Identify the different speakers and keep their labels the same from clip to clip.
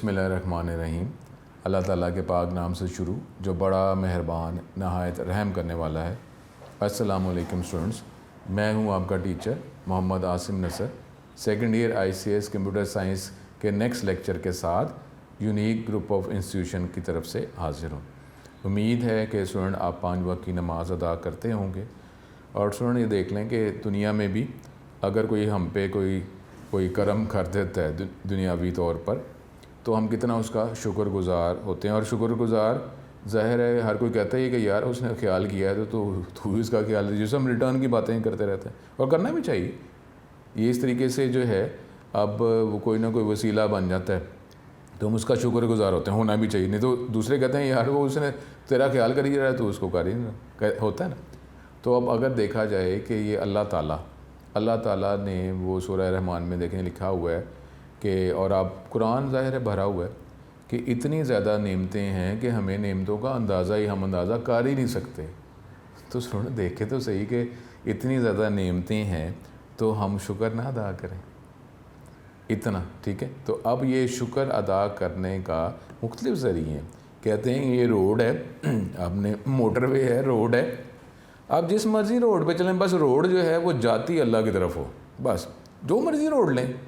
Speaker 1: बिस्मिल्लाहिर्रहमानिर्रहीम। अल्लाह ताला के पाक नाम से शुरू जो बड़ा मेहरबान नहायत रहम करने वाला है। अस्सलामु अलैकुम स्टूडेंट्स, मैं हूं आपका teacher Mohammad Asim Nasar, second year ICS computer science के नेक्स्ट लेक्चर के साथ यूनिक ग्रुप ऑफ इंस्टीट्यूशन की तरफ से हाजिर हूँ। उम्मीद है कि स्टूडेंट आप 5 वक्त की नमाज़ अदा करते होंगे। और स्टूडेंट ये देख लें कि दुनिया में भी अगर कोई हम पे कोई करम कर देता है दुनियावी तौर पर, तो हम कितना उसका शुक्रगुज़ार होते हैं। और शुक्रगुज़ार ज़ाहिर है हर कोई कहता है कि यार उसने ख्याल किया है तो तू इसका ख्याल, जिस हम रिटर्न की बातें करते रहते हैं और करना भी चाहिए। ये इस तरीके से जो है अब वो कोई ना कोई वसीला बन जाता है तो हम उसका शुक्रगुज़ार होते हैं, होना भी चाहिए। नहीं तो दूसरे कहते हैं यार वो उसने तेरा ख्याल कर ही रहा है तो उसको कर ही नहीं होता है ना। तो अब अगर देखा जाए कि ये अल्लाह ताला ने वो सूरह रहमान में देखें लिखा हुआ है कि, और आप कुरान ज़ाहिर है भरा हुआ है कि इतनी ज़्यादा नेमतें हैं कि हमें नेमतों का हम अंदाज़ा कर ही नहीं सकते। तो सुन देखे तो सही कि इतनी ज़्यादा नेमतें हैं तो हम शुक्र ना अदा करें इतना, ठीक है। तो अब ये शुक्र अदा करने का मुख्तलिफ़ ज़रिए हैं। कहते हैं ये रोड है, आपने मोटरवे है, रोड है, आप जिस मर्ज़ी रोड पे चलें, बस रोड जो है वो जाती अल्लाह की तरफ हो, बस जो मर्ज़ी रोड लें।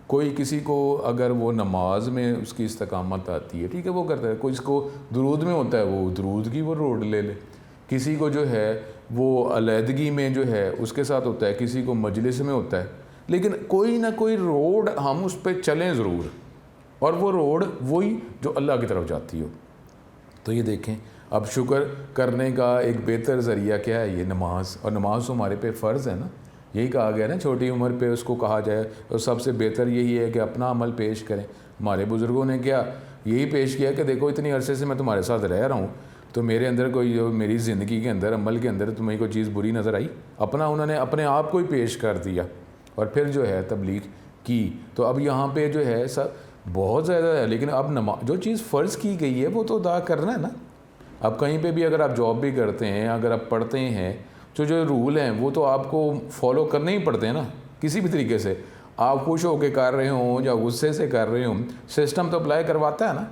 Speaker 1: कोई किसी को अगर वो नमाज में उसकी इस्तकामत आती है, ठीक है, वो करता है। कोई इसको दुरूद में होता है, वो दुरूद की वो रोड ले ले। किसी को जो है वो अलहदगी में जो है उसके साथ होता है, किसी को मजलिस में होता है, लेकिन कोई ना कोई रोड हम उस पर चलें ज़रूर, और वो रोड वही जो अल्लाह की तरफ जाती हो। तो ये देखें, अब शुक्र करने का एक बेहतर ज़रिया क्या है, ये नमाज। और नमाज तो हमारे पे फ़र्ज़ है ना, यही कहा गया ना छोटी उम्र पे उसको कहा जाए, और सबसे बेहतर यही है कि अपना अमल पेश करें। हमारे बुज़ुर्गों ने क्या यही पेश किया कि देखो इतनी अरसे से मैं तुम्हारे साथ रह रहा हूँ, तो मेरे अंदर कोई जो मेरी ज़िंदगी के अंदर अमल के अंदर तुम्हें कोई चीज़ बुरी नज़र आई, उन्होंने अपने आप को ही पेश कर दिया और फिर जो है तबलीग की। तो अब यहाँ पर जो है सब बहुत ज़्यादा है, लेकिन अब जो चीज़ फ़र्ज़ की गई है वो तो अदा करना है ना। अब कहीं पे भी अगर आप जॉब भी करते हैं, अगर आप पढ़ते हैं, जो रूल हैं वो तो आपको फॉलो करने ही पड़ते हैं ना। किसी भी तरीके से आप खुश होकर कर रहे हों या गुस्से से कर रहे हों, सिस्टम तो अप्लाई करवाता है ना।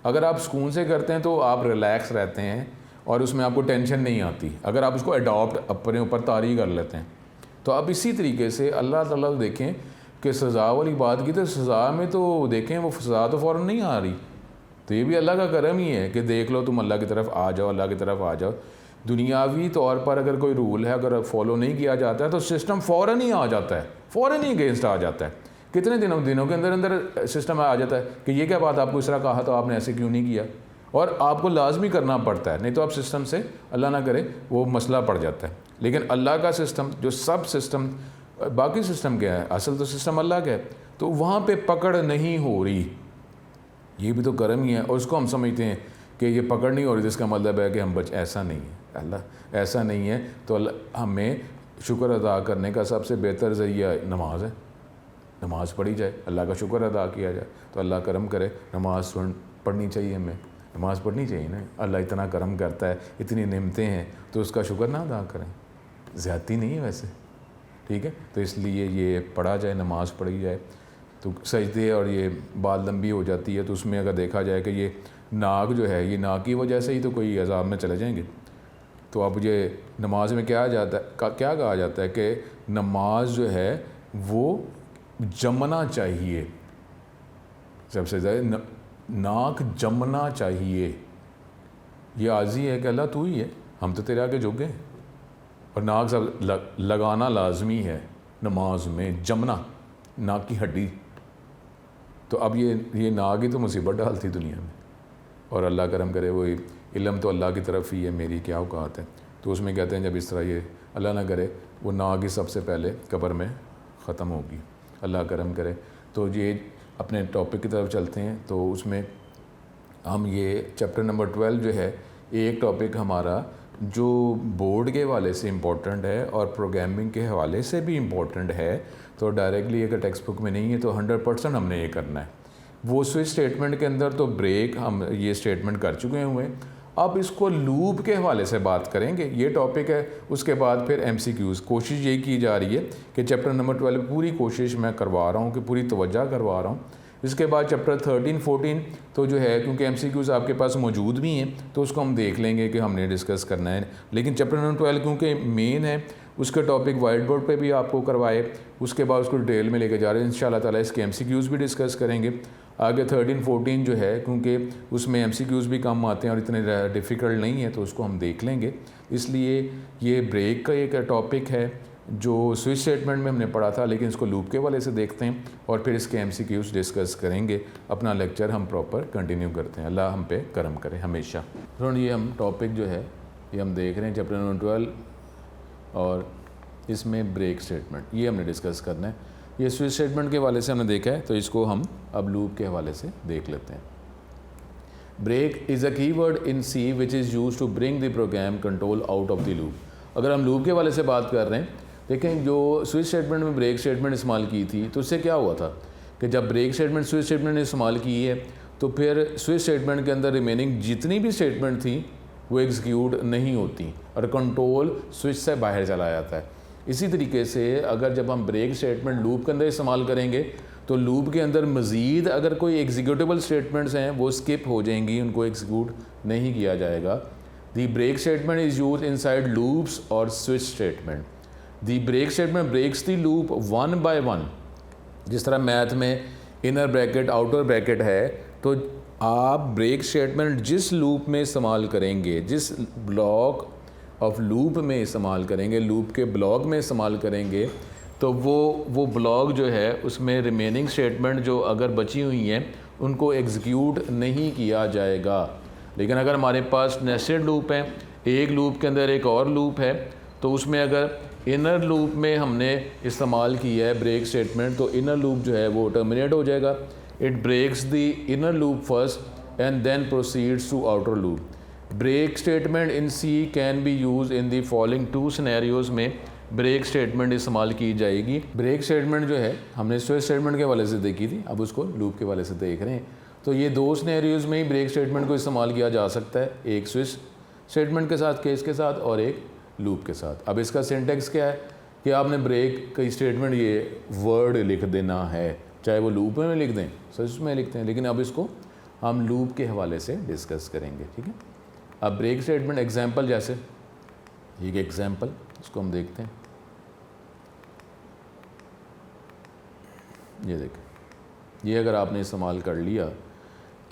Speaker 1: अगर आप सुकून से करते हैं तो आप रिलैक्स रहते हैं और उसमें आपको टेंशन नहीं आती। अगर आप उसको अडॉप्ट अपने ऊपर तारी कर लेते हैं तो अब इसी तरीके से अल्लाह ताला देखें कि सज़ा वाली बात की, तो सज़ा में तो देखें वो सज़ा तो फ़ौरन नहीं आ रही। तो ये भी अल्लाह का करम ही है कि देख लो तुम अल्लाह की तरफ आ जाओ, अल्लाह की तरफ आ जाओ। दुनियावी तौर पर अगर कोई रूल है, अगर फॉलो नहीं किया जाता है तो सिस्टम फ़ौरन ही आ जाता है, फ़ौरन ही अगेंस्ट आ जाता है। कितने दिनों के अंदर सिस्टम आ जाता है कि ये क्या बात आपको इस तरह कहा तो आपने ऐसे क्यों नहीं किया, और आपको लाजमी करना पड़ता है, नहीं तो आप सिस्टम से अल्लाह ना करे वो मसला पड़ जाता है। लेकिन अल्लाह का सिस्टम जो सब सिस्टम बाकी सिस्टम क्या है, असल तो सिस्टम अल्लाह का है, तो वहाँ पर पकड़ नहीं हो रही। ये भी तो करम ही है, और उसको हम समझते हैं कि ये पकड़ नहीं हो रही, जिसका मतलब है कि हम ऐसा नहीं है, अल्लाह ऐसा नहीं है। तो हमें शुक्र अदा करने का सबसे बेहतर ज़रिया नमाज है। नमाज़ पढ़ी जाए, अल्लाह का शुक्र अदा किया जाए, तो अल्लाह करम करे। नमाज़ पढ़नी चाहिए, हमें नमाज़ पढ़नी चाहिए ना। अल्लाह इतना करम करता है, इतनी नेमतें हैं, तो उसका शुक्र ना अदा करें, ज़्यादती नहीं है वैसे, ठीक है। तो इसलिए ये पढ़ा जाए, नमाज़ पढ़ी जाए। तो सजदे और ये बात लंबी हो जाती है, तो उसमें अगर देखा जाए कि ये नाक जो है, ये नाक की वजह से ही तो कोई अज़ाब में चले जाएंगे। तो अब ये नमाज में क्या कहा जाता है कि नमाज जो है वो जमना चाहिए, सबसे ज़्यादा नाक जमना चाहिए। ये आजी है कि अल्लाह तू ही है, हम तो तेरे आगे झुक गए। और नाक सब लगाना लाजमी है नमाज में, जमना, नाक की हड्डी। तो अब ये नाक ही तो मुसीबत डालती दुनिया में, और अल्लाह करम करे वो इल्म तो अल्लाह की तरफ ही है, मेरी क्या औकात है। तो उसमें कहते हैं जब इस तरह ये अल्लाह ना करे वो नाक ही सबसे पहले कब्र में ख़त्म होगी, अल्लाह करम करे। तो ये अपने टॉपिक की तरफ चलते हैं। तो उसमें हम ये चैप्टर नंबर 12 जो है, एक टॉपिक हमारा जो बोर्ड के हवाले से इम्पोर्टेंट है और प्रोग्रामिंग के हवाले से भी इम्पोर्टेंट है। तो डायरेक्टली अगर टेक्स्ट बुक में नहीं है तो 100% हमने ये करना है। वो स्विच स्टेटमेंट के अंदर तो ब्रेक हम ये स्टेटमेंट कर चुके हुए हैं, अब इसको लूप के हवाले से बात करेंगे, ये टॉपिक है। उसके बाद फिर MCQs, कोशिश यही की जा रही है कि चैप्टर नंबर 12 पूरी कोशिश मैं करवा रहा हूँ कि पूरी तवज्जो करवा रहा हूँ इसके बाद चैप्टर 13-14 तो जो है क्योंकि MCQs आपके पास मौजूद भी हैं तो उसको हम देख लेंगे कि हमने डिस्कस करना है। लेकिन चैप्टर नंबर 12 क्योंकि मेन है उसके टॉपिक वाइट बोर्ड पे भी आपको करवाए, उसके बाद उसको डिटेल में लेके जा रहे हैं इंशाल्लाह ताला। इसके MCQs भी डिस्कस करेंगे। आगे 13-14 जो है क्योंकि उसमें MCQs भी कम आते हैं और इतने डिफ़िकल्ट नहीं है तो उसको हम देख लेंगे। इसलिए ये ब्रेक का एक टॉपिक है जो स्विच स्टेटमेंट में हमने पढ़ा था, लेकिन इसको लूप के वाले से देखते हैं और फिर इसके MCQs डिस्कस करेंगे। अपना लेक्चर हम प्रॉपर कंटिन्यू करते हैं। अल्लाह हम पे करम करे हमेशा। तो ये हम टॉपिक जो है ये हम देख रहे हैं चैप्टर नंबर 12 और इसमें ब्रेक स्टेटमेंट ये हमने डिस्कस करना है। ये स्विच स्टेटमेंट के हवाले से हमने देखा है तो इसको हम अब लूप के हवाले से देख लेते हैं। Break is a keyword in C which is use to bring the program control out of the loop. अगर हम लूप के हवाले से बात कर रहे हैं, देखें जो स्विच स्टेटमेंट में ब्रेक स्टेटमेंट इस्तेमाल की थी तो उससे क्या हुआ था कि जब ब्रेक स्टेटमेंट स्विच स्टेटमेंट ने इस्तेमाल की है तो फिर स्विच स्टेटमेंट के अंदर रिमेनिंग जितनी भी स्टेटमेंट थी वो एग्जीक्यूट नहीं होती और कंट्रोल स्विच से बाहर चला जाता है। इसी तरीके से अगर जब हम ब्रेक स्टेटमेंट लूप के अंदर इस्तेमाल करेंगे तो लूप के अंदर मज़ीद अगर कोई एग्जीक्यूटेबल स्टेटमेंट्स हैं वो स्किप हो जाएंगी, उनको एग्जीक्यूट नहीं किया जाएगा। The break statement is use inside loops और switch statement. The break statement breaks the loop one by one. जिस तरह मैथ में इनर ब्रैकेट आउटर ब्रैकेट है तो आप ब्रेक स्टेटमेंट जिस लूप में इस्तेमाल करेंगे, जिस ब्लॉक ऑफ लूप में इस्तेमाल करेंगे, लूप के ब्लॉक में इस्तेमाल करेंगे तो वो ब्लॉक जो है उसमें रिमेनिंग स्टेटमेंट जो अगर बची हुई हैं उनको एग्जीक्यूट नहीं किया जाएगा। लेकिन अगर हमारे पास नेस्टेड लूप है, एक लूप के अंदर एक और लूप है, तो उसमें अगर इनर लूप में हमने इस्तेमाल किया है ब्रेक स्टेटमेंट तो इनर लूप जो है वो टर्मिनेट हो जाएगा। It breaks the inner loop first and then proceeds to outer loop. Break statement in C can be use in the following two scenarios में ब्रेक स्टेटमेंट इस्तेमाल की जाएगी। ब्रेक स्टेटमेंट जो है हमने स्विच स्टेटमेंट के वाले से देखी थी, अब उसको लूप के वाले से देख रहे हैं। तो ये दो सिनेरियोज में ही ब्रेक स्टेटमेंट को इस्तेमाल किया जा सकता है, एक स्विच स्टेटमेंट के साथ, केस के साथ, और एक लूप के साथ। अब इसका सिंटेक्स क्या है कि आपने ब्रेक का स्टेटमेंट ये वर्ड लिख देना है, चाहे वो लूप में लिख दें, स्विच में लिखते हैं, लेकिन अब इसको हम लूप के हवाले से डिस्कस करेंगे। ठीक है, अब ब्रेक स्टेटमेंट एग्जांपल, जैसे एक एग्जांपल इसको हम देखते हैं। ये देखें, ये अगर आपने इस्तेमाल कर लिया,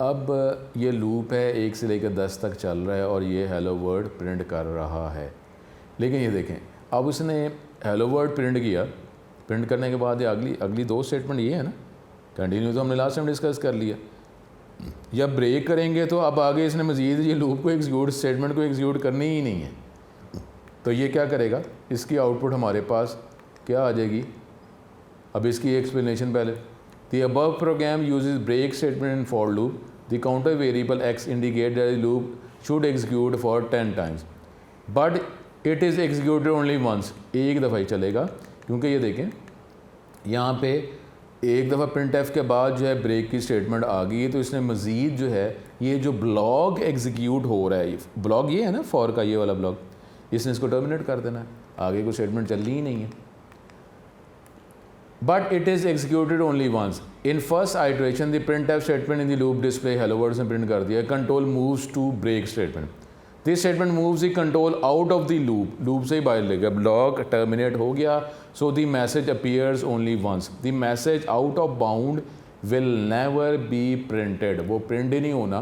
Speaker 1: अब ये लूप है 1 से लेकर 10 तक चल रहा है और ये हेलो वर्ड प्रिंट कर रहा है। लेकिन ये देखें, अब उसने हेलो वर्ड प्रिंट किया, प्रिंट करने के बाद ये अगली दो स्टेटमेंट ये है ना, कंटिन्यू तो हमने लास्ट टाइम डिस्कस कर लिया। जब ब्रेक करेंगे तो अब आगे इसने मज़ीद ये लूप को एग्जीक्यूट, स्टेटमेंट को एग्जीक्यूट करनी ही नहीं है। तो ये क्या करेगा, इसकी आउटपुट हमारे पास क्या आ जाएगी। अब इसकी एक्सप्लेनेशन पहले, the above program uses break statement in for loop, the counter variable x indicate that the loop should execute for 10 times but it is executed only once. एक दफ़ा ही चलेगा, क्योंकि ये देखें यहाँ पे एक दफ़ा प्रिंट एफ के बाद जो है ब्रेक की स्टेटमेंट आ गई है, तो इसने मज़ीद जो है ये जो ब्लॉक एग्जीक्यूट हो रहा है, ब्लॉक ये है ना फॉर का, ये वाला ब्लॉक, इसने इसको टर्मिनेट कर देना है, आगे कोई स्टेटमेंट चलनी ही नहीं है। But it is executed only once in first iteration the print F statement in the loop display hello word से प्रिंट कर दिया, control moves to break statement, this statement moves the control out of the loop, loop से ही बाहर लेगा, block terminate हो गया, so the message appears only once, the message out of bound will never be printed, वो print ही नहीं होना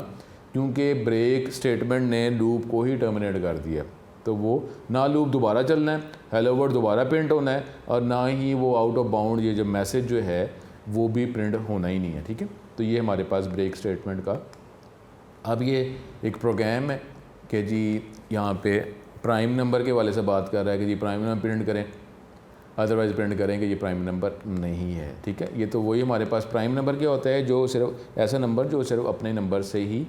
Speaker 1: क्योंकि ब्रेक स्टेटमेंट ने लूप को ही टर्मिनेट कर दिया। तो वो ना लूप दोबारा चलना है, हेलो वर्ड दोबारा प्रिंट होना है, और ना ही वो आउट ऑफ बाउंड ये जो मैसेज जो है वो भी प्रिंट होना ही नहीं है। ठीक है, तो ये हमारे पास ब्रेक स्टेटमेंट का। अब ये एक प्रोग्राम है कि जी यहाँ पे प्राइम नंबर के वाले से बात कर रहा है कि जी प्राइम नंबर प्रिंट करें, अदरवाइज़ प्रिंट करें कि ये प्राइम नंबर नहीं है। ठीक है, ये तो वही हमारे पास प्राइम नंबर क्या होता है, जो सिर्फ ऐसा नंबर जो सिर्फ अपने नंबर से ही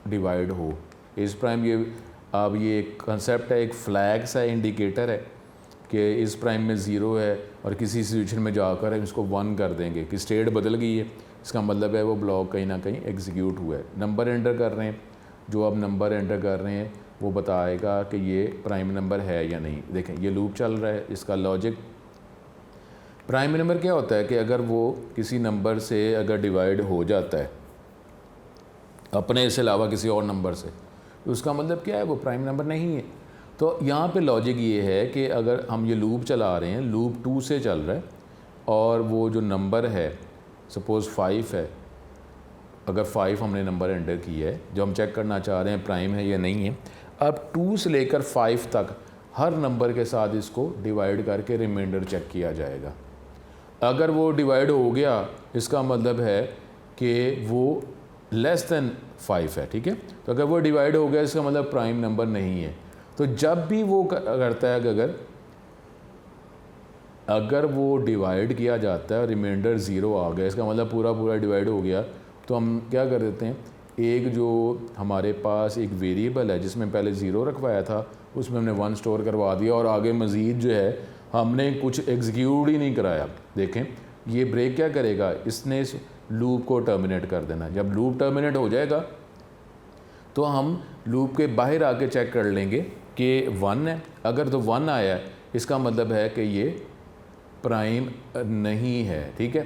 Speaker 1: डिवाइड हो। इस प्राइम ये अब ये एक कंसेप्ट है, एक फ्लैग सा इंडिकेटर है कि इस प्राइम में 0 है और किसी सिचुएशन में जाकर हम इसको 1 कर देंगे कि स्टेट बदल गई है, इसका मतलब है वो ब्लॉक कहीं ना कहीं एग्जीक्यूट हुआ है। नंबर एंटर कर रहे हैं, जो अब नंबर एंटर कर रहे हैं वो बताएगा कि ये प्राइम नंबर है या नहीं। देखें ये लूप चल रहा है, इसका लॉजिक प्राइम नंबर क्या होता है कि अगर वो किसी नंबर से अगर डिवाइड हो जाता है अपने से अलावा किसी और नंबर से, तो उसका मतलब क्या है, वो प्राइम नंबर नहीं है। तो यहाँ पे लॉजिक ये है कि अगर हम ये लूप चला रहे हैं, लूप 2 से चल रहा है, और वो जो नंबर है सपोज़ 5 है, अगर 5 हमने नंबर एंटर किया है, जो हम चेक करना चाह रहे हैं प्राइम है या नहीं है, अब 2 से लेकर 5 तक हर नंबर के साथ इसको डिवाइड करके रिमाइंडर चेक किया जाएगा। अगर वो डिवाइड हो गया, इसका मतलब है कि वो लेस देन 5 है, ठीक है। तो अगर वो डिवाइड हो गया, इसका मतलब प्राइम नंबर नहीं है। तो जब भी वो करता है, अगर वो डिवाइड किया जाता है, रिमाइंडर 0 आ गया, इसका मतलब पूरा डिवाइड हो गया, तो हम क्या कर देते हैं, एक जो हमारे पास एक वेरिएबल है जिसमें पहले 0 रखवाया था, उसमें हमने 1 स्टोर करवा दिया, और आगे मज़ीद जो है हमने कुछ एग्जीक्यूट ही नहीं कराया। देखें ये ब्रेक क्या करेगा, इसने इस लूप को टर्मिनेट कर देना। जब लूप टर्मिनेट हो जाएगा तो हम लूप के बाहर आके चेक कर लेंगे कि 1 है। अगर तो 1 आया है, इसका मतलब है कि ये प्राइम नहीं है, ठीक है,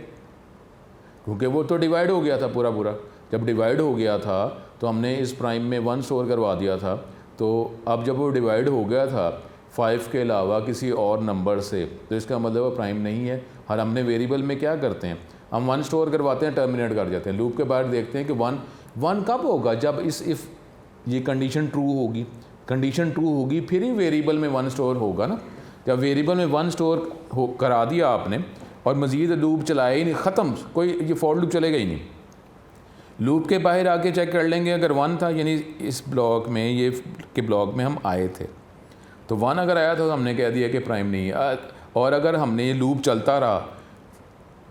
Speaker 1: क्योंकि वो तो डिवाइड हो गया था पूरा। जब डिवाइड हो गया था तो हमने इस प्राइम में 1 स्टोर करवा दिया था। तो अब जब वो डिवाइड हो गया था 5 के अलावा किसी और नंबर से, तो इसका मतलब वो प्राइम नहीं है। और हमने वेरिएबल में क्या करते हैं, हम 1 स्टोर करवाते हैं, टर्मिनेट कर जाते हैं। लूप के बाहर देखते हैं कि 1 कब होगा, जब इफ़ ये कंडीशन ट्रू होगी, कंडीशन ट्रू होगी फिर ही वेरिएबल में 1 स्टोर होगा ना। जब वेरिएबल में 1 स्टोर करा दिया आपने और मज़ीद लूप चलाया ही नहीं, ख़त्म, कोई ये फॉर लूप चलेगा ही नहीं। लूप के बाहर आके चेक कर लेंगे, अगर 1 था, यानी इस ब्लॉक में, ये के ब्लॉक में हम आए थे, तो 1 अगर आया था तो हमने कह दिया कि प्राइम नहीं है। और अगर हमने ये लूप चलता रहा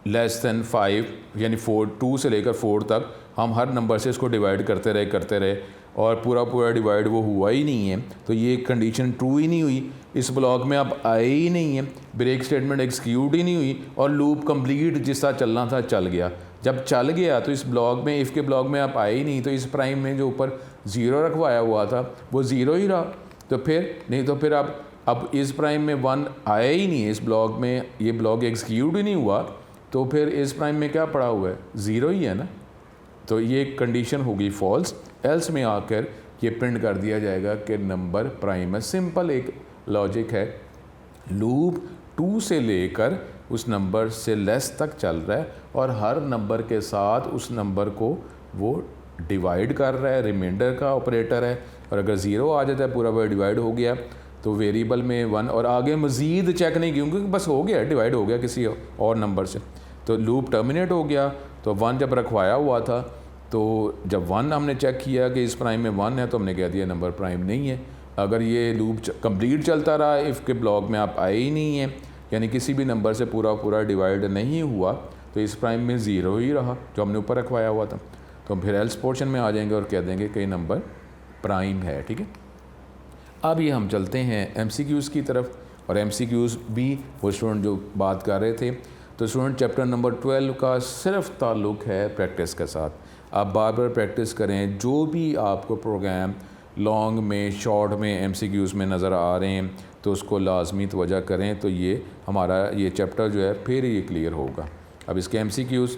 Speaker 1: लेस दैन 5 यानी 2 से लेकर 4 तक, हम हर नंबर से इसको डिवाइड करते रहे और पूरा डिवाइड वो हुआ ही नहीं है, तो ये कंडीशन ट्रू ही नहीं हुई। इस ब्लॉक में अब आए ही नहीं है, ब्रेक स्टेटमेंट एग्जीक्यूट ही नहीं हुई, और लूप कंप्लीट जिस तरह चलना था चल गया। जब चल गया तो इस ब्लॉक में, इफ़ के ब्लॉक में आप आए ही नहीं, तो इस प्राइम में जो ऊपर 0 रखवाया हुआ था वो 0 ही रहा। तो फिर नहीं, तो फिर अब इस प्राइम में 1 आया ही नहीं है, इस ब्लॉक में ये ब्लॉक एग्जीक्यूट ही नहीं हुआ, तो फिर इस प्राइम में क्या पड़ा हुआ है, 0 ही है ना। तो ये कंडीशन होगी फॉल्स। एल्स में आकर ये प्रिंट कर दिया जाएगा कि नंबर प्राइम है। सिंपल एक लॉजिक है, लूप 2 से लेकर उस नंबर से लेस तक चल रहा है, और हर नंबर के साथ उस नंबर को वो डिवाइड कर रहा है, रिमाइंडर का ऑपरेटर है। और अगर 0 आ जाता है, पूरा वह डिवाइड हो गया, तो वेरिएबल में 1, और आगे मज़ीद चेक नहीं क्योंकि बस हो गया, डिवाइड हो गया किसी और नंबर से, तो लूप टर्मिनेट हो गया। तो 1 जब रखवाया हुआ था, तो जब 1 हमने चेक किया कि इस प्राइम में 1 है, तो हमने कह दिया नंबर प्राइम नहीं है। अगर ये लूप कंप्लीट चलता रहा, इफ़ के ब्लॉक में आप आए ही नहीं हैं, यानी किसी भी नंबर से पूरा डिवाइड नहीं हुआ, तो इस प्राइम में 0 ही रहा जो हमने ऊपर रखवाया हुआ था। तो हम फिर एल्स पोर्शन में आ जाएंगे और कह देंगे कि नंबर प्राइम है, ठीक है। अब ये हम चलते हैं MCQs की तरफ, और MCQs भी वो स्टूडेंट जो बात कर रहे थे। तो स्टूडेंट चैप्टर नंबर 12 का सिर्फ ताल्लुक़ है प्रैक्टिस के साथ। आप बार बार प्रैक्टिस करें, जो भी आपको प्रोग्राम लॉन्ग में, शॉर्ट में, MCQs में नज़र आ रहे हैं, तो उसको लाजमी तवज्जो करें, तो ये हमारा ये चैप्टर जो है फिर ये क्लियर होगा। अब इसके MCQs,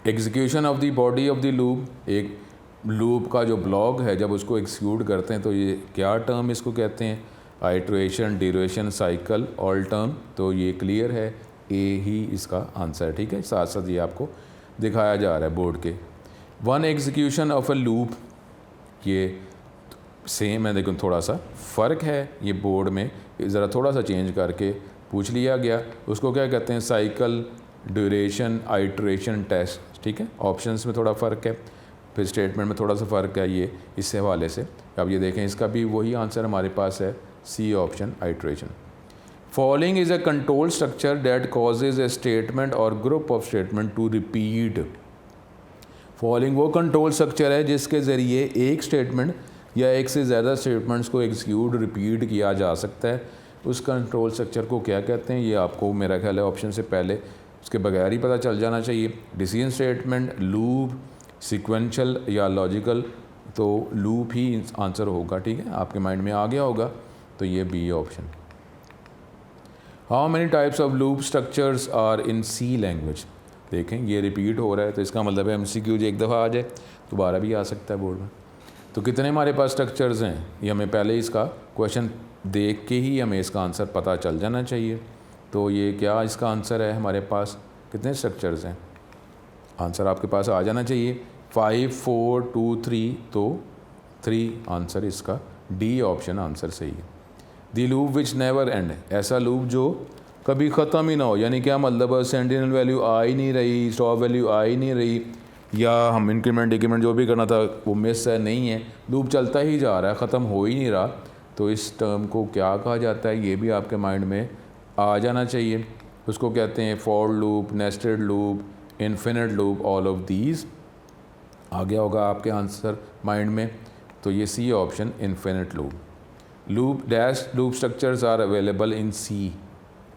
Speaker 1: execution of the body of the loop, एक लूप का जो ब्लॉक है जब उसको एग्जीक्यूट करते हैं तो ये क्या टर्म इसको कहते हैं, iteration, duration, cycle, all term. तो ये क्लियर है, ए ही इसका आंसर है, ठीक है। साथ साथ ये आपको दिखाया जा रहा है बोर्ड के। 1 एग्जीक्यूशन ऑफ अ लूप, ये सेम है लेकिन थोड़ा सा फ़र्क है, ये बोर्ड में ज़रा थोड़ा सा चेंज करके पूछ लिया गया। उसको क्या कहते हैं, साइकिल, ड्यूरेशन, आइट्रेशन, टेस्ट, ठीक है। ऑप्शंस में थोड़ा फ़र्क है, फिर स्टेटमेंट में थोड़ा सा फ़र्क है, ये इससे हवाले से। अब ये देखें, इसका भी वही आंसर हमारे पास है, C option, iteration. Following is a control structure that causes a statement or group of statement to repeat. Following वो कंट्रोल स्ट्रक्चर है जिसके ज़रिए एक स्टेटमेंट या एक से ज़्यादा स्टेटमेंट्स को एग्जीक्यूट, रिपीट किया जा सकता है। उस कंट्रोल स्ट्रक्चर को क्या कहते हैं, ये आपको मेरा ख्याल है ऑप्शन से पहले उसके बगैर ही पता चल जाना चाहिए। डिसीजन स्टेटमेंट, लूप, सीक्वेंशियल या लॉजिकल, तो लूप ही आंसर होगा, ठीक है। आपके माइंड में आ गया होगा, तो ये B option. How many types of loop structures are in C language. देखें ये रिपीट हो रहा है, तो इसका मतलब है MCQ एक दफ़ा आ जाए दोबारा भी आ सकता है बोर्ड में। तो कितने हमारे पास स्ट्रक्चर्स हैं, ये हमें पहले इसका क्वेश्चन देख के ही हमें इसका आंसर पता चल जाना चाहिए। तो ये क्या इसका आंसर है, हमारे पास कितने स्ट्रक्चर्स हैं, आंसर आपके पास आ जाना चाहिए 5 4 2 3, तो 3 आंसर इसका डी ऑप्शन आंसर सही है। दी लूप विच नेवर एंड, ऐसा लूप जो कभी ख़त्म ही ना हो, यानी क्या मतलब सेंटिनल वैल्यू आ ही नहीं रही, स्टॉप वैल्यू आ ही नहीं रही, या हम इंक्रीमेंट डिक्रीमेंट जो भी करना था वो मिस है, नहीं है, लूप चलता ही जा रहा है, ख़त्म हो ही नहीं रहा, तो इस टर्म को क्या कहा जाता है, ये भी आपके माइंड में आ जाना चाहिए। उसको कहते हैं for loop, nested loop, infinite loop, all of these आ गया होगा आपके आंसर माइंड में। तो ये C option infinite loop. Loop dash loop structures are available in C.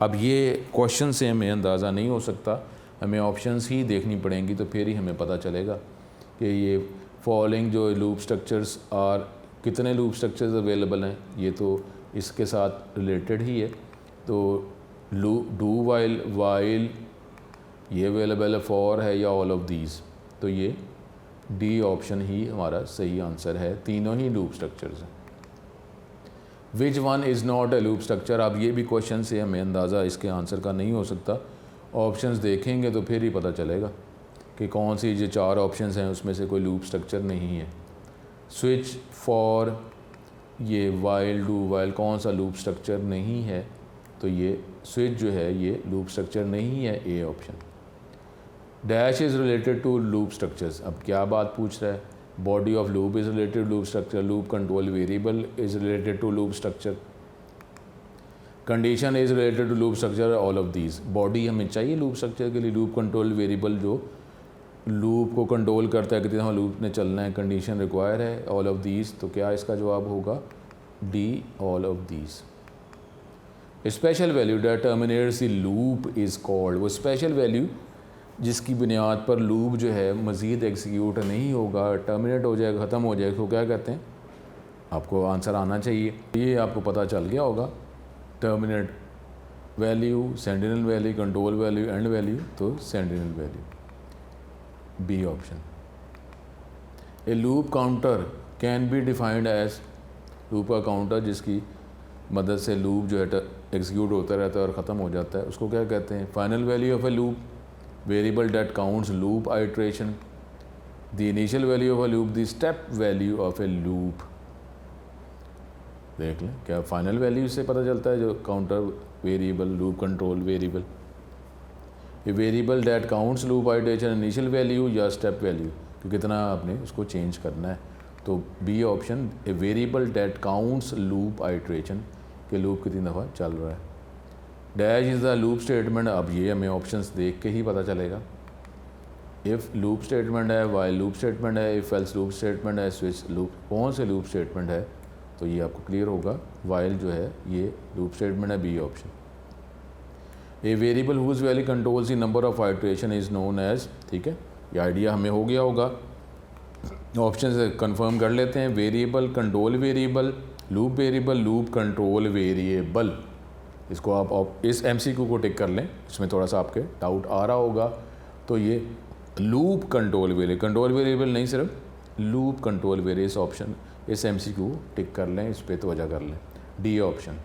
Speaker 1: अब ये क्वेश्चन से हमें अंदाज़ा नहीं हो सकता, हमें ऑप्शंस ही देखनी पड़ेंगी, तो फिर ही हमें पता चलेगा कि ये फॉलोइंग जो लूप स्ट्रक्चर्स आर, कितने लूप स्ट्रक्चर्स अवेलेबल हैं, ये तो इसके साथ रिलेटेड ही है। तो डू वाइल, वाइल ये अवेलेबल है, फॉर है या ऑल ऑफ दीज, तो ये डी ऑप्शन ही हमारा सही आंसर है, तीनों ही लूप स्ट्रक्चर्स हैं। Which one is not a loop structure, अब ये भी क्वेश्चन से हमें अंदाज़ा इसके आंसर का नहीं हो सकता, ऑप्शंस देखेंगे तो फिर ही पता चलेगा कि कौन सी जो 4 ऑप्शंस हैं उसमें से कोई लूप स्ट्रक्चर नहीं है। स्विच, फॉर, ये वाइल, डू वाइल, कौन सा लूप स्ट्रक्चर नहीं है, तो ये स्विच जो है ये लूप स्ट्रक्चर नहीं है, A option. Dash is related to loop structures, अब क्या बात पूछ रहा है, body of loop is related loop structure, loop control variable is related to loop structure, condition is related to loop structure, all of these. Body हमें चाहिए loop structure के लिए, लूप कंट्रोल वेरिएबल जो लूप को control करता है कितने दफ़ा लूप ने चलना है, कंडीशन रिक्वायर है, ऑल ऑफ दीज, तो क्या इसका जवाब होगा D, all of these. Special value that terminates the loop is called, वो स्पेशल वैल्यू जिसकी बुनियाद पर लूप जो है मज़ीद एग्जीक्यूट नहीं होगा, टर्मिनेट हो जाएगा, ख़त्म हो जाएगा, तो क्या कहते हैं, आपको आंसर आना चाहिए, ये आपको पता चल गया होगा। Terminate value, sentinel value, control value, end value, तो sentinel value, B option. A loop counter can be defined as, loop का काउंटर जिसकी मदद से लूप जो है एग्जीक्यूट होता रहता है और ख़त्म हो जाता है, उसको क्या कहते हैं, final value of A loop, variable that counts loop iteration, the initial value of A loop, the step value of A loop. देख लें क्या फाइनल वैल्यू से पता चलता है, जो counter variable, loop control variable, ये variable that counts loop iteration, initial value या स्टेप वैल्यू, कि कितना आपने उसको चेंज करना है, तो B option, a variable that counts loop iteration, कि लूप कितनी दफ़ा चल रहा है। Dash is the loop statement, अब ये हमें ऑप्शंस देख के ही पता चलेगा। इफ़ लूप स्टेटमेंट है, वाइल लूप स्टेटमेंट है, इफ़ एल्स लूप स्टेटमेंट है, स्विच लूप, कौन से लूप स्टेटमेंट है, तो ये आपको क्लियर होगा, वाइल जो है ये लूप स्टेटमेंट है, B option. A variable whose value controls the number of iteration is known as, ठीक है, ये आइडिया हमें हो गया होगा। ऑप्शन से कंफर्म कर लेते हैं, variable, control variable, loop variable, loop control variable, इसको आप इस MCQ को टिक कर लें, इसमें थोड़ा सा आपके डाउट आ रहा होगा। तो ये loop control variable, control variable नहीं, सिर्फ लूप कंट्रोल वेरिएबल, इस ऑप्शन, इस MCQ टिक कर लें, इस पर तवज्जो कर लें, D option.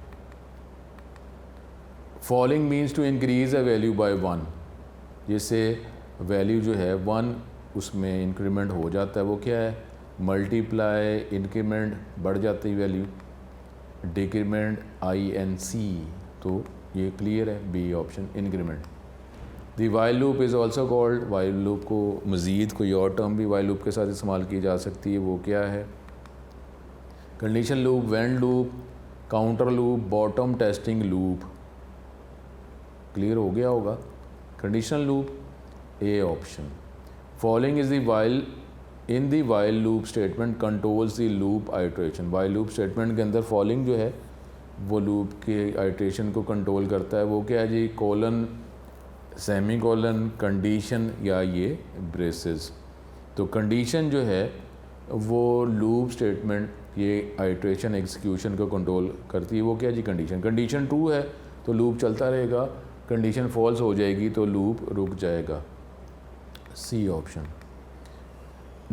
Speaker 1: Following means to increase a value by 1, जिससे वैल्यू जो है 1 उसमें इंक्रीमेंट हो जाता है, वो क्या है, मल्टीप्लाई, इंक्रीमेंट, बढ़ जाती है वैल्यू, डिक्रीमेंट, INC, तो ये क्लियर है, B option, increment. The while loop is also called, while loop को मज़ीद कोई और टर्म भी वाइल लूप के साथ इस्तेमाल की जा सकती है, वो क्या है, condition loop, when loop, counter loop, bottom testing loop, clear हो गया होगा, conditional loop, A option. Following is the while, in the while loop statement controls the loop iteration, while loop statement के अंदर फॉलोइंग जो है वो loop के iteration को कंट्रोल करता है, वो क्या है जी, कोलन, सेमी कोलन, कंडीशन, या ये ब्रेसेस। तो कंडीशन जो है वो लूप स्टेटमेंट ये आइट्रेशन एग्जीक्यूशन को कंट्रोल करती है, वो क्या जी, कंडीशन। कंडीशन ट्रू है तो लूप चलता रहेगा, कंडीशन फॉल्स हो जाएगी तो लूप रुक जाएगा। C option.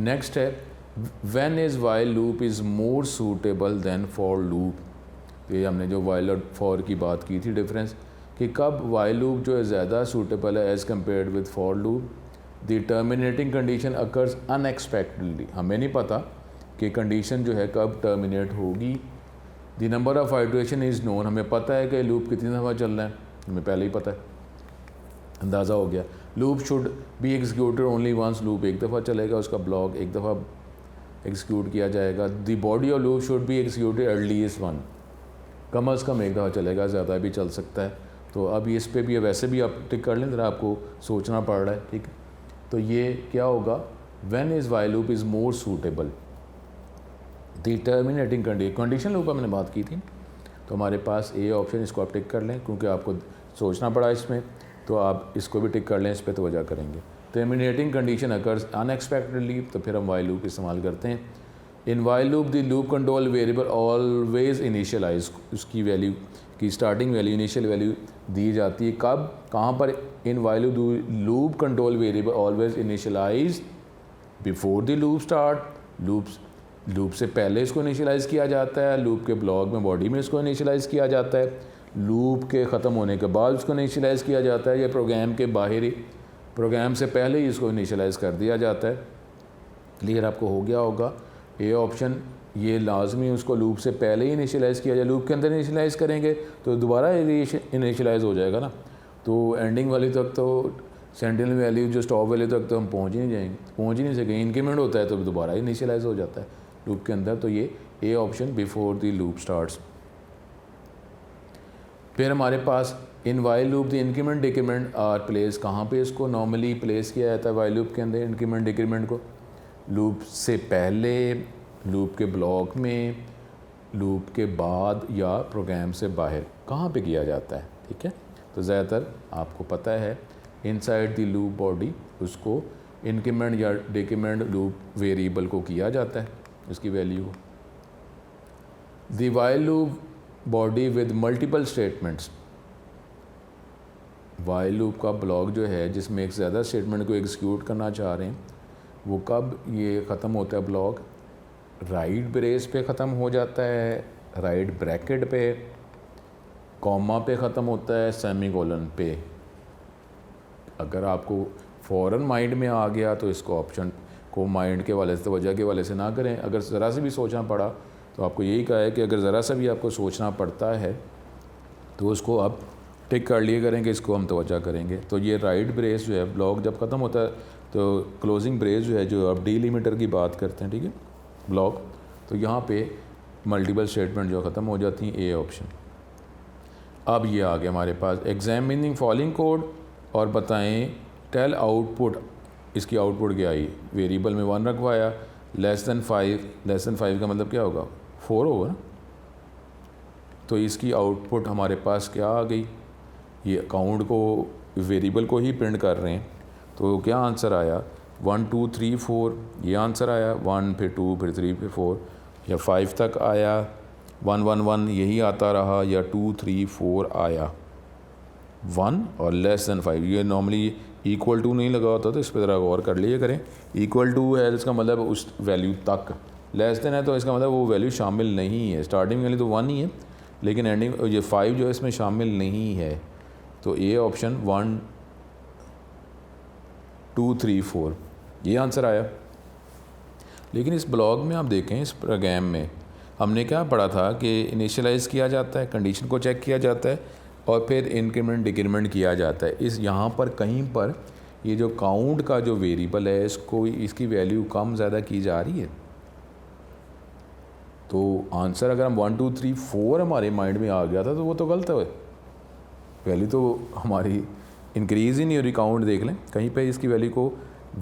Speaker 1: नेक्स्ट है when is while loop is more suitable than for loop. ये हमने जो वाइल और फॉर की बात की थी डिफरेंस, कि कब वाइल लूप जो है ज़्यादा सूटेबल है as compared with for loop. The terminating condition occurs unexpectedly, हमें नहीं पता कि कंडीशन जो है कब टर्मिनेट होगी। The number of iteration is known, हमें पता है कि लूप कितनी दफ़ा चल रहा है, हमें पहले ही पता है, अंदाज़ा हो गया। Loop should be executed only once, loop एक दफ़ा चलेगा, उसका ब्लॉक एक दफ़ा एग्जीक्यूट किया जाएगा। The body of loop should be executed at least one, कम अज़ कम एक दफ़ा चलेगा, ज़्यादा भी चल सकता है। तो अब इस पर भी वैसे भी आप टिक कर लें, ज़रा आपको सोचना पड़ रहा है, ठीक। तो ये क्या होगा, when is while loop is more suitable. The terminating condition loop हमने बात की थी, तो हमारे पास ए ऑप्शन, इसको आप टिक कर लें क्योंकि आपको सोचना पड़ा इसमें, तो आप इसको भी टिक कर लें, इस पर तवज्जो करेंगे। टर्मिनेटिंग कंडीशन अकर्स अनएक्सपेक्टेडली, तो फिर हम वाइल लूप इस्तेमाल करते हैं। In while loop the loop control variable always initialise, उसकी वैल्यू की स्टार्टिंग वैल्यू इनिशियल वैल्यू दी जाती है कब, कहाँ पर। In while loop control variable always initialise before the loop start, loop से पहले इसको इनिशियलाइज़ किया जाता है, लूप के ब्लॉक में बॉडी में इसको इनिशियलाइज़ किया जाता है, लूप के ख़त्म होने के बाद इसको इनिशियलाइज़ किया जाता है, या प्रोग्राम के बाहरी प्रोग्राम से पहले ही इसको इनिशियलाइज़ कर दिया जाता है। क्लियर आपको हो गया होगा। ए ऑप्शन ये लाजमी उसको लूप से पहले ही इनिशियलाइज़ किया जाए, लूप के अंदर इनिशियलाइज़ करेंगे तो दोबारा इनिशियलाइज़ हो जाएगा ना, तो एंडिंग वाली तक तो सेंटिनल वैल्यू जो स्टॉप वैल्यू तक तो हम पहुँच ही नहीं जाएंगे, पहुँच ही नहीं सकेंगे। इंक्रीमेंट होता है तो दोबारा इनिशियलाइज़ हो जाता है लूप के अंदर, तो ये A option before the loop starts. फिर हमारे पास in while loop the increment decrement are place, कहाँ पे इसको नॉर्मली प्लेस किया जाता है वाइल लूप के अंदर इंक्रीमेंट डिक्रीमेंट को, लूप से पहले, लूप के ब्लॉक में, लूप के बाद या प्रोग्राम से बाहर, कहाँ पे किया जाता है, ठीक है। तो ज़्यादातर आपको पता है इनसाइड द लूप बॉडी उसको इंक्रीमेंट या डिक्रीमेंट लूप वेरिएबल को किया जाता है, उसकी value. The while loop body with multiple statements, while loop का ब्लॉक जो है जिसमें एक ज़्यादा स्टेटमेंट को एग्जीक्यूट करना चाह रहे हैं, वो कब ये ख़त्म होता है ब्लॉक, राइट ब्रेस पे ख़त्म हो जाता है, राइट ब्रैकेट पे, कॉमा पे ख़त्म होता है, सेमीकोलन पे। अगर आपको फ़ौरन माइंड में आ गया तो इसको ऑप्शन को माइंड के वाले से, तवज्जो के वाले से ना करें। अगर ज़रा से भी सोचना पड़ा तो आपको यही कहा है कि अगर ज़रा सा भी आपको सोचना पड़ता है तो उसको आप टिक कर लिए करें कि इसको हम तवज्जो करेंगे। तो ये राइट ब्रेस जो है ब्लॉक जब ख़त्म होता है तो क्लोजिंग ब्रेस जो है, जो आप डिलिमिटर की बात करते हैं, ठीक है, ब्लॉक, तो यहाँ पे मल्टीपल स्टेटमेंट जो ख़त्म हो जाती हैं, ए ऑप्शन। अब ये आ गया हमारे पास एग्जामिनिंग फॉलोइंग कोड और बताएं टेल आउटपुट, इसकी आउटपुट क्या आई, वेरिएबल में 1 रखवाया, लेस दैन 5 का मतलब क्या होगा, 4 होगा ना। तो इसकी आउटपुट हमारे पास क्या आ गई, ये काउंट को वेरिएबल को ही प्रिंट कर रहे हैं, तो क्या आंसर आया 1 2 3 4, ये आंसर आया 1 फिर 2 फिर 3 फिर 4 या 5 तक आया, 1 1 1 यही आता रहा, या 2 3 4 आया 1 और लेस दैन 5। ये नॉर्मली इक्वल टू नहीं लगा होता, तो इस पर ज़रा गौर कर लिए करें। इक्वल टू है इसका मतलब उस वैल्यू तक, लेस दैन है तो इसका मतलब वो वैल्यू शामिल नहीं है, स्टार्टिंग वैल्यू तो 1 ही है लेकिन एंडिंग ये 5 जो है इसमें शामिल नहीं है। तो ए ऑप्शन 1 2 3 4 ये आंसर आया। लेकिन इस ब्लॉग में आप देखें, इस प्रोग्राम में हमने क्या पढ़ा था कि इनिशियलाइज़ किया जाता है, कंडीशन को चेक किया जाता है और फिर इंक्रीमेंट डिक्रीमेंट किया जाता है। इस यहाँ पर कहीं पर ये जो काउंट का जो वेरिएबल है इसको, इसकी वैल्यू कम ज़्यादा की जा रही है। तो आंसर अगर हम 1 2 3 4 हमारे माइंड में आ गया था तो वो तो गलत है, वैल्यू तो हमारी इंक्रीज़ ही नहीं हो रही। काउंट देख लें, कहीं पे इसकी वैल्यू को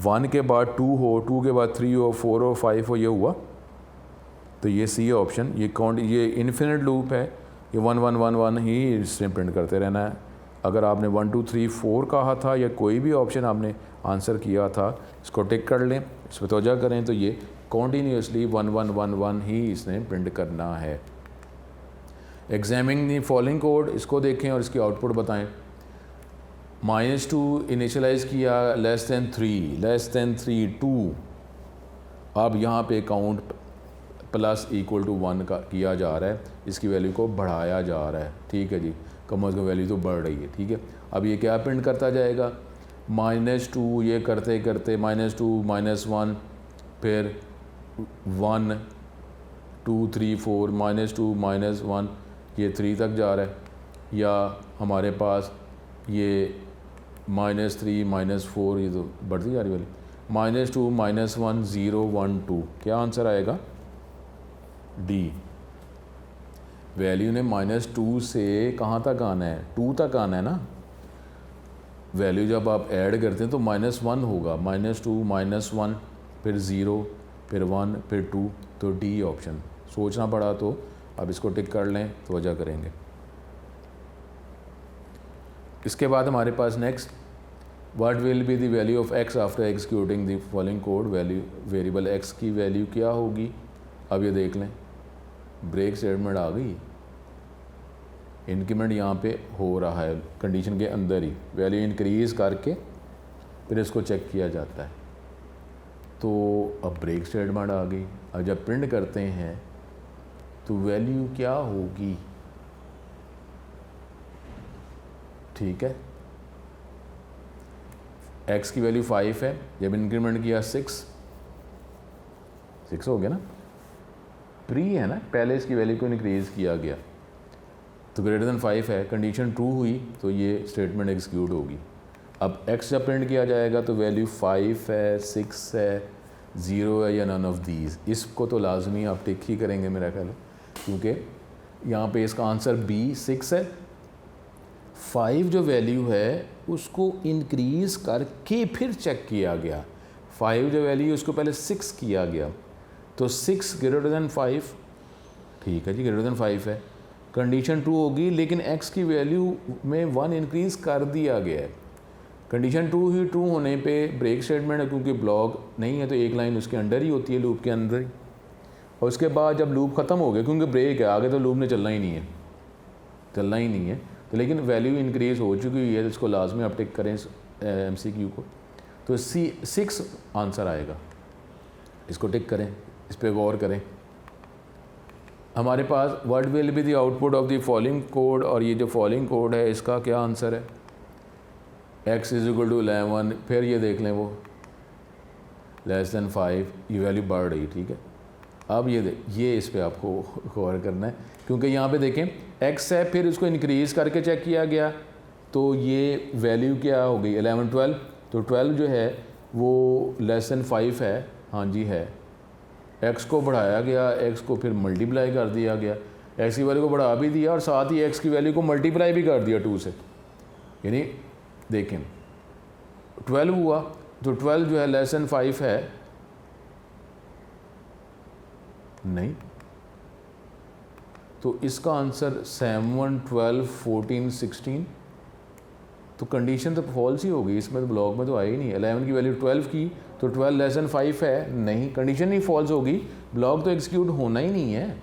Speaker 1: 1 के बाद 2 हो, 2 के बाद 3 हो, 4 हो, 5 हो, ये हुआ। तो ये सी ऑप्शन, ये काउंट, ये इन्फिनिट लूप है, ये 1 1 1 1 ही इसमें प्रिंट करते रहना है। अगर आपने 1 2 3 4 कहा था या कोई भी ऑप्शन आपने आंसर किया था, इसको टिक कर लें, इस पर तवज्जो करें, तो ये कॉन्टीन्यूसली 1 1 1 1 ही इसने प्रिंट करना है। एग्जामिन दी फॉलोइंग कोड, इसको देखें और इसकी आउटपुट बताएं। -2 इनिशलाइज़ किया, लेस दैन 3 2। अब यहाँ पे काउंट प्लस इक्वल टू 1 का किया जा रहा है, इसकी वैल्यू को बढ़ाया जा रहा है, ठीक है जी। कम अज़ कम वैल्यू तो बढ़ रही है, ठीक है। अब ये क्या प्रिंट करता जाएगा, -2 ये करते करते -2 -1 फिर 1 2 3 4 -2 -1 ये 3 तक जा रहा है, या हमारे पास ये -3 -4 ये तो बढ़ती जा रही वाली, -2 -1 0 1 2। क्या आंसर आएगा, डी। वैल्यू ने -2 से कहाँ तक आना है, 2 तक आना है ना। वैल्यू जब आप ऐड करते हैं तो -1 होगा, -2 -1 फिर 0 फिर 1 फिर 2, तो डी ऑप्शन। सोचना पड़ा तो अब इसको टिक कर लें तो वजह करेंगे। इसके बाद हमारे पास next, what will be the value of x after executing the following code. Value variable x की वैल्यू क्या होगी। अब ये देख लें, ब्रेक स्टेटमेंट आ गई, इंक्रीमेंट यहाँ पे हो रहा है कंडीशन के अंदर ही, वैल्यू इंक्रीज़ करके फिर इसको चेक किया जाता है। तो अब ब्रेक स्टेटमेंट आ गई, अब जब प्रिंट करते हैं तो वैल्यू क्या होगी, ठीक है। x की वैल्यू 5 है, जब इंक्रीमेंट किया 6 हो गया ना, प्री है ना, पहले इसकी वैल्यू को इंक्रीज़ किया गया तो ग्रेटर देन 5 है, कंडीशन ट्रू हुई तो ये स्टेटमेंट एग्जीक्यूट होगी। अब x जब प्रिंट किया जाएगा तो वैल्यू 5 है 6 है 0 है या नन ऑफ दीज, इसको तो लाजमी आप टिक ही करेंगे मेरा ख्याल है, क्योंकि यहाँ पे इसका आंसर बी 6 है। 5 जो वैल्यू है उसको इंक्रीज़ करके फिर चेक किया गया, 5 जो वैल्यू है उसको पहले 6 किया गया, तो 6 ग्रेटर देन 5, ठीक है जी, ग्रेटर देन 5 है, कंडीशन ट्रू होगी, लेकिन x की वैल्यू में 1 इंक्रीज़ कर दिया गया है। कंडीशन ट्रू होने पे ब्रेक स्टेटमेंट है, क्योंकि ब्लॉक नहीं है तो एक लाइन उसके अंदर ही होती है, लूप के अंदर ही, और उसके बाद जब लूप ख़त्म हो गया, क्योंकि ब्रेक है आगे तो लूप ने चलना ही नहीं है, तो लेकिन वैल्यू इंक्रीज़ हो चुकी हुई है तो इसको लाजमी आप टिक करें MCQ को, तो 6 आंसर आएगा, इसको टिक करें, इस पर गौर करें। हमारे पास what will be the output of the following code, और ये जो फॉलोइंग कोड है इसका क्या आंसर है, x = 11, फिर ये देख लें वो लेस दैन 5, ये वैल्यू बढ़ रही, ठीक है। अब ये इस पे आपको गौर करना है, क्योंकि यहाँ पे देखें x है, फिर उसको इंक्रीज़ करके चेक किया गया तो ये वैल्यू क्या हो गई 11 12, तो 12 जो है वो लेस दैन 5 है, हाँ जी है, x को बढ़ाया गया, x को फिर मल्टीप्लाई कर दिया गया, x की वैल्यू को बढ़ा भी दिया और साथ ही x की वैल्यू को मल्टीप्लाई भी कर दिया 2 से, यानी देखें 12 हुआ, तो 12 जो है लेस दैन 5 है नहीं, तो इसका आंसर 7 12 14 16, तो कंडीशन तो फॉल्स ही होगी, इसमें तो ब्लॉक में तो आई ही नहीं। 11 की वैल्यू 12 की, तो 12 लेस दैन 5 है नहीं, कंडीशन ही फॉल्स होगी, ब्लॉक तो एग्जीक्यूट होना ही नहीं है।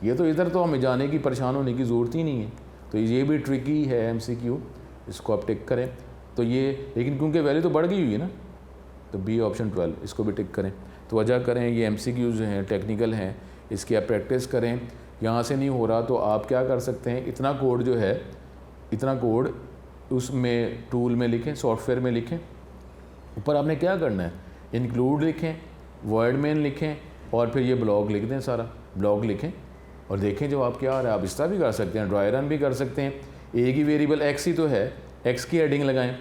Speaker 1: ये तो इधर तो हमें जाने की परेशान होने की ज़रूरत ही नहीं है, तो ये भी ट्रिकी है MCQ, इसको आप टिक करें। तो ये लेकिन क्योंकि वैल्यू तो बढ़ गई हुई है ना, तो बी ऑप्शन 12 इसको भी टिक करें। तो वजह करें, ये MCQ जो हैं टेक्निकल हैं, इसकी आप प्रैक्टिस करें। यहाँ से नहीं हो रहा तो आप क्या कर सकते हैं, इतना कोड जो है, इतना कोड उसमें टूल में लिखें, सॉफ्टवेयर में लिखें, ऊपर आपने क्या करना है, इंक्लूड लिखें, वर्ड मेन लिखें और फिर ये ब्लॉक लिख दें, सारा ब्लॉक लिखें और देखें जवाब क्या आ रहा है। आप इस तरह भी कर सकते हैं, ड्राई रन भी कर सकते हैं। एक ही वेरिएबल x ही तो है, x की हेडिंग लगाएं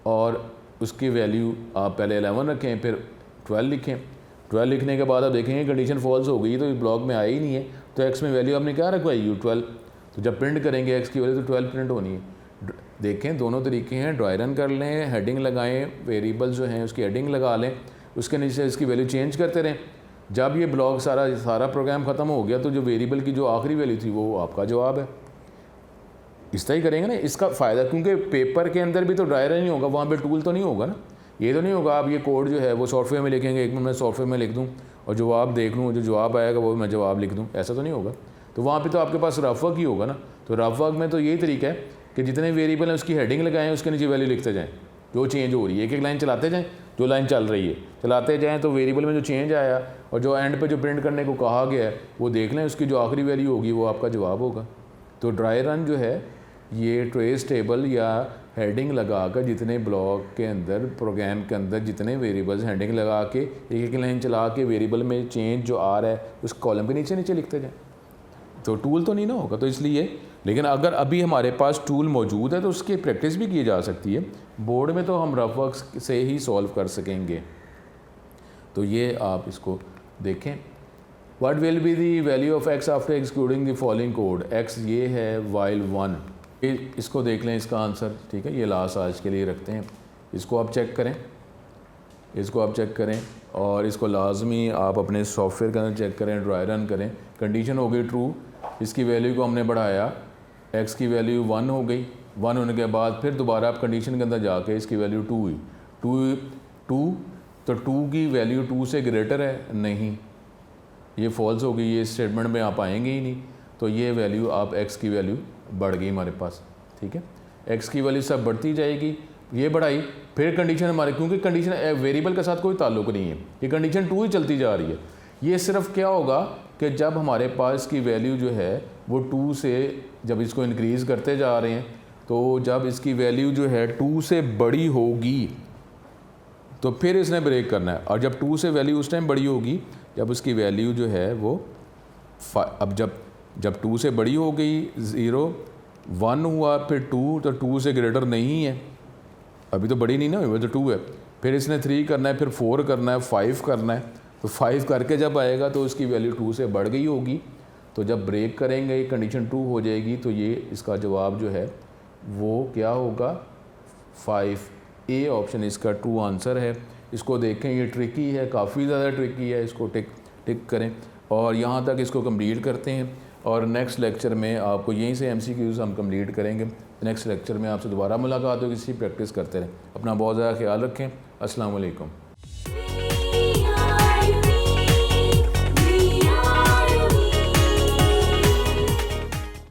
Speaker 1: और उसकी वैल्यू आप पहले 11 रखें, फिर 12 लिखें। 12 लिखने के बाद आप देखेंगे कंडीशन फॉल्स हो गई, तो इस ब्लॉक में आई ही नहीं है, तो x में वैल्यू आपने क्या रखवाई, 12, तो जब प्रिंट करेंगे x की वैल्यू तो 12 प्रिंट होनी है। देखें दोनों तरीके हैं, ड्राई रन कर लें, हेडिंग लगाएं, वेरिएबल जो हैं उसकी हेडिंग लगा लें, उसके नीचे इसकी वैल्यू चेंज करते रहें। जब ये ब्लॉक सारा प्रोग्राम ख़त्म हो गया तो जो वेरिएबल की जो आखिरी वैल्यू थी वो आपका जवाब है। इस तरह ही करेंगे ना, इसका फ़ायदा, क्योंकि पेपर के अंदर भी तो ड्राई रन ही होगा, वहाँ पे टूल तो नहीं होगा ना, ये तो नहीं होगा आप ये कोड जो है वो सॉफ्टवेयर में लिखेंगे, 1 मिनट में सॉफ्टवेयर में लिख दूँ और जवाब देख लूँ, जो जवाब आएगा वो मैं जवाब लिख दूँ, ऐसा तो नहीं होगा। तो वहाँ पे तो आपके पास रफ वर्क ही होगा ना। तो रफ वर्क में तो यही तरीका है कि जितने वेरिएबल हैं उसकी हेडिंग लगाएं, उसके नीचे वैल्यू लिखते जाएँ जो चेंज हो रही है। एक एक लाइन चलाते जाएँ, जो लाइन चल रही है चलाते जाएँ, तो वेरिएबल में जो चेंज आया और जो एंड पे जो प्रिंट करने को कहा गया है वो देख लें, उसकी जो आखिरी वैल्यू होगी वो आपका जवाब होगा। तो ड्राई रन जो है ये ट्रेस टेबल या हेडिंग लगा कर जितने ब्लॉक के अंदर, प्रोग्राम के अंदर जितने वेरिएबल्स हेडिंग लगा के एक एक लाइन चला के वेरिएबल में चेंज जो आ रहा है उस कॉलम के नीचे नीचे लिखते जाएँ। तो टूल तो नहीं ना होगा, तो इसलिए, लेकिन अगर अभी हमारे पास टूल मौजूद है तो उसकी प्रैक्टिस भी की जा सकती है। बोर्ड में तो हम रफ वर्क से ही सॉल्व कर सकेंगे। तो ये आप इसको देखें। What will be the value of x after excluding the following code. X ये है वाइल 1, इसको देख लें इसका आंसर, ठीक है। ये लास्ट आज के लिए रखते हैं, इसको आप चेक करें, इसको आप चेक करें और इसको लाजमी आप अपने सॉफ्टवेयर के अंदर चेक करें, ड्राई रन करें। कंडीशन हो गई ट्रू, इसकी वैल्यू को हमने बढ़ाया, एक्स की वैल्यू 1 हो गई। 1 होने के बाद फिर दोबारा आप कंडीशन के अंदर जाके इसकी वैल्यू 2 हुई, 2 तो 2 की वैल्यू 2 से ग्रेटर है नहीं, ये फॉल्स हो गई, ये स्टेटमेंट में आप आएंगे ही नहीं। तो ये वैल्यू आप एक्स की वैल्यू बढ़ गई हमारे पास, ठीक है। एक्स की वैल्यू सब बढ़ती जाएगी, ये बढ़ाई, फिर कंडीशन हमारे, क्योंकि कंडीशन वेरिएबल के साथ कोई ताल्लुक नहीं है, ये कंडीशन 2 ही चलती जा रही है। ये सिर्फ क्या होगा कि जब हमारे पास की वैल्यू जो है वो 2 से, जब इसको इंक्रीज़ करते जा रहे हैं, तो जब इसकी वैल्यू जो है 2 से बड़ी होगी तो फिर इसने ब्रेक करना है। और जब 2 से वैल्यू उस टाइम बड़ी होगी जब उसकी वैल्यू जो है वो अब जब 2 से बड़ी हो गई, 0 1 हुआ, फिर 2, तो 2 से ग्रेटर नहीं है, अभी तो बड़ी नहीं ना हुई, तो 2 है। फिर इसने 3 करना है, फिर 4 करना है, 5 करना है। तो 5 करके जब आएगा तो उसकी वैल्यू 2 से बढ़ गई होगी। तो जब ब्रेक करेंगे कंडीशन 2 हो जाएगी, तो ये इसका जवाब जो है वो क्या होगा, 5। ए ऑप्शन इसका ट्रू आंसर है। इसको देखें, ये ट्रिकी है, काफ़ी ज़्यादा ट्रिकी है, इसको टिक करें और यहाँ तक इसको कंप्लीट करते हैं। और नेक्स्ट लेक्चर में आपको यहीं से MCQs हम कंप्लीट करेंगे। नेक्स्ट लेक्चर में आपसे दोबारा मुलाकात होगी, इसी प्रैक्टिस करते रहें। अपना बहुत ज़्यादा ख्याल रखें। अस्सलाम वालेकुम।